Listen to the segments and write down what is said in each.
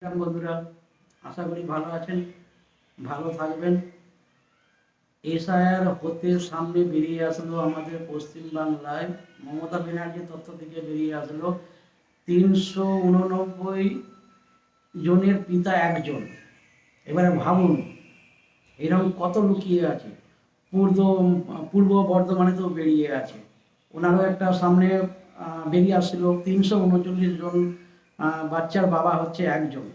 বন্ধুরা, আশা করি ভালো আছেন, ভালো থাকবেন। এসআইআর হতে সামনে বেরিয়ে আসলো আমাদের পশ্চিমবাংলায় মমতা ব্যানার্জি তথ্য থেকে বেরিয়ে আসলো 389 জনের পিতা একজন। এবারে ভাবুন এরকম কত লুকিয়ে আছে। পূর্ব পূর্ব বর্ধমানে তো বেরিয়ে আছে, ওনারও একটা সামনে বেরিয়ে আসছিল 339 জন বাচ্চার বাবা হচ্ছে একজন।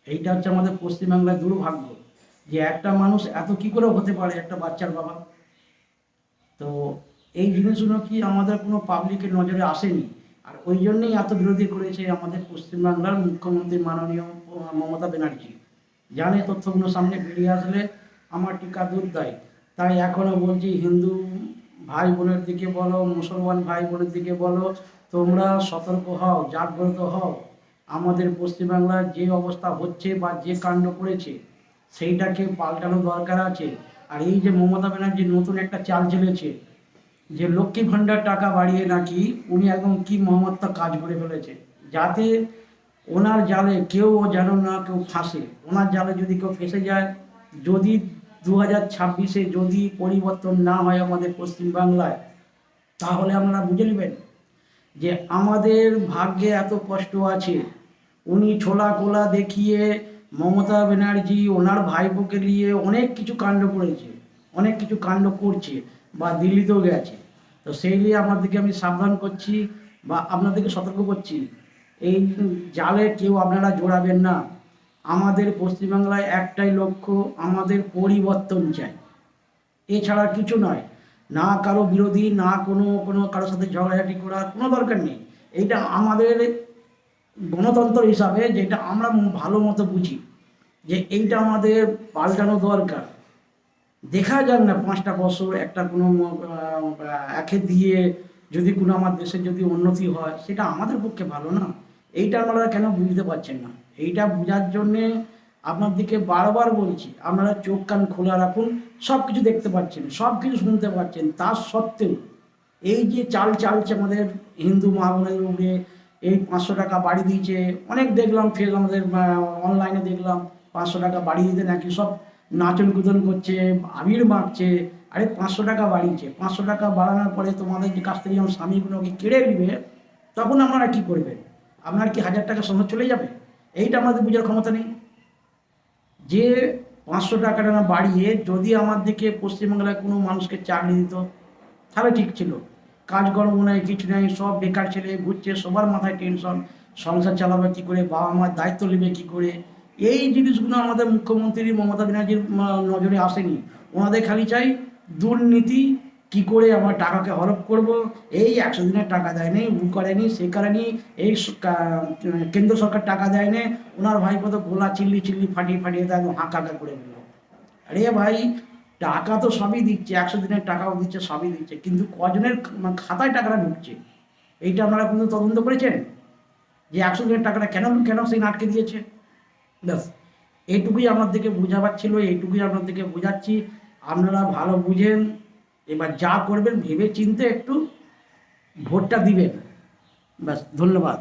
এইটা হচ্ছে আমাদের পশ্চিমবাংলার দুর্ভাগ্য যে একটা মানুষ এত কি করে হতে পারে একটা বাচ্চার বাবা। তো এই জিনিসগুলো কি আমাদের কোনো পাবলিকের নজরে আসেনি, আর ওই জন্যই এত বিরোধী করেছে আমাদের পশ্চিমবাংলার মুখ্যমন্ত্রী মাননীয় মমতা ব্যানার্জি। জানে তথ্যগুলো সামনে বেরিয়ে আসলে আমার টিকা দুধ দেয়। তাই এখনও বলছি, হিন্দু ভাই বোনের দিকে বলো, মুসলমান ভাই বোনের দিকে বলো, তোমরা সতর্ক হও, জাগ্রত হও। আমাদের পশ্চিমবাংলার যে অবস্থা হচ্ছে বা যে কাণ্ড করেছে সেইটাকে পাল্টানো দরকার আছে। আর এই যে মমতা ব্যানার্জি নতুন একটা চাল চলেছে যে লক্ষ্মী ভাণ্ডার টাকা বাড়িয়ে নাকি উনি একদম কি মহত্ত্ব কাজ করে ফেলেছে, যাতে ওনার জালে কেউ যেন না কেউ ফাঁসে। ওনার জালে যদি কেউ ফেঁসে যায়, যদি 2026-এ যদি পরিবর্তন না হয় আমাদের পশ্চিমবাংলায়, তাহলে আপনারা বুঝে নেবেন যে আমাদের ভাগ্যে এত কষ্ট আছে। উনি ছোলা কোলা দেখিয়ে মমতা ব্যানার্জি ওনার ভাইপোকে নিয়ে অনেক কিছু কাণ্ড করেছে, অনেক কিছু কাণ্ড করছে, বা দিল্লিতেও গেছে। তো সেই নিয়ে আপনাদেরকে আমি সাবধান করছি বা আপনাদেরকে সতর্ক করছি, এই জালে কেউ আপনারা জড়াবেন না। আমাদের পশ্চিমবাংলায় একটাই লক্ষ্য, আমাদের পরিবর্তন চাই, এছাড়া কিছু নয়। না কারো বিরোধী, না কোনো কোনো কারোর সাথে ঝগড়াঝাটি করার কোনো দরকার নেই। এইটা আমাদের গণতন্ত্র হিসাবে যেটা আমরা ভালো মতো বুঝি যে এইটা আমাদের পাল্টানো দরকার। দেখা যাক না 5টা বছর একটা কোনো একে দিয়ে যদি কোনো আমার দেশের যদি উন্নতি হয়, সেটা আমাদের পক্ষে ভালো না। এইটা আপনারা কেন বুঝতে পারছেন না? এইটা বোঝার জন্যে আপনাদেরকে বারবার বলছি, আপনারা চোখ কান খোলা রাখুন। সব কিছু দেখতে পাচ্ছেন, সব কিছু শুনতে পাচ্ছেন, তা সত্ত্বেও এই যে চাল চালছে আমাদের হিন্দু মা বোনের উপরে, এই 500 টাকা বাড়ি দিয়েছে। অনেক দেখলাম ফের আমাদের অনলাইনে দেখলাম 500 টাকা বাড়ি দিতে নাকি সব নাচন কুদন করছে, আবির মাখছে। আরে 500 টাকা বাড়িয়েছে, 500 টাকা বাড়ানোর পরে তোমাদের যে কাছ থেকে যখন স্বামীগুলোকে কেড়ে নিবে, তখন আপনারা কী করবেন? আপনার কি 1000 টাকা সঙ্গে চলে যাবে? এইটা আমাদের বোঝার ক্ষমতা নেই যে 500 টাকাটা না বাড়িয়ে যদি আমার দিকে পশ্চিমবাংলায় কোনো মানুষকে চাকরি দিত, তাহলে ঠিক ছিল। কাজকর্ম নেই, কিছু নেই, সব বেকার ছেলে ঘুরছে, সবার মাথায় টেনশন, সংসার চালাবে কী করে, বাবা মার দায়িত্ব নেবে কী করে। এই জিনিসগুলো আমাদের মুখ্যমন্ত্রী মমতা ব্যানার্জির নজরে আসেনি। ওনাদের খালি চাই দুর্নীতি, কী করে আমার টাকাকে হরপ করব। এই 100 দিনের টাকা দেয়নি, উ করেনি, সে করেনি, এই কেন্দ্র সরকার টাকা দেয়নি, ওনার ভাইপো তো গোলা চিল্লি চিল্লি ফাটিয়ে ফাটিয়ে দেয়, হাঁকা করে দিল। আরে ভাই, টাকা তো সবই দিচ্ছে, 100 দিনের টাকাও দিচ্ছে, সবই দিচ্ছে, কিন্তু কজনের খাতায় টাকাটা ঢুকছে এইটা আপনারা কিন্তু তদন্ত করেছেন? যে 100 দিনের টাকাটা কেন কেন সেই আটকে দিয়েছে? ব্যাস, এইটুকুই আপনাদেরকে বোঝাবার ছিল, এইটুকুই আপনাদেরকে বোঝাচ্ছি। আপনারা ভালো বুঝেন, এবার যা করবেন ভেবে চিন্তে একটু ভোটটা দিবেন। ব্যাস, ধন্যবাদ।